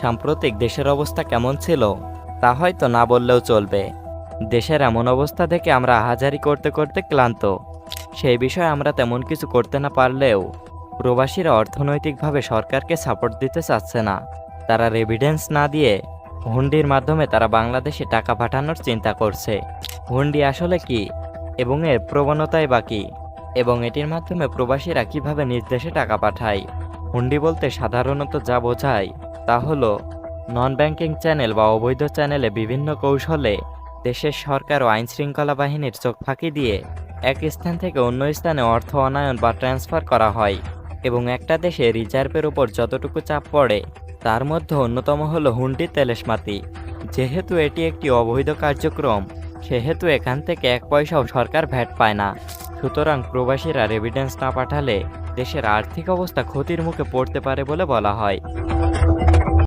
সাম্প্রতিক দেশের অবস্থা কেমন ছিল তা হয়তো না বললেও চলবে। দেশের এমন অবস্থা দেখে আমরা আহাজারি করতে করতে ক্লান্ত। সেই বিষয়ে আমরা তেমন কিছু করতে না পারলেও প্রবাসীরা অর্থনৈতিকভাবে সরকারকে সাপোর্ট দিতে চাচ্ছে না। তারা রেভিডেন্স না দিয়ে হুন্ডির মাধ্যমে তারা বাংলাদেশে টাকা পাঠানোর চিন্তা করছে। হুন্ডি আসলে কি এবং এর প্রবণতাই বা কী, এবং এটির মাধ্যমে প্রবাসীরা কিভাবে নিজ দেশে টাকা পাঠায়? হুন্ডি বলতে সাধারণত যা বোঝায় তা হলো নন ব্যাংকিং চ্যানেল বা অবৈধ চ্যানেলে বিভিন্ন কৌশলে দেশের সরকার ও আইন শৃঙ্খলা বাহিনীর চোখ ফাঁকি দিয়ে এক স্থান থেকে অন্য স্থানে অর্থ অনায়ন বা ট্রান্সফার করা হয়। এবং একটা দেশে রিজার্ভের উপর যতটুকু চাপ পড়ে তার মধ্যে অন্যতম হলো হুন্ডি তেলেশমাতি। যেহেতু এটি একটি অবৈধ কার্যক্রম, সেহেতু এখান থেকে এক পয়সাও সরকার ভ্যাট পায় না। সুতরাং প্রবাসীরা রেভিডেন্স না পাঠালে দেশের আর্থিক অবস্থা ক্ষতির মুখে পড়তে পারে বলে বলা হয়।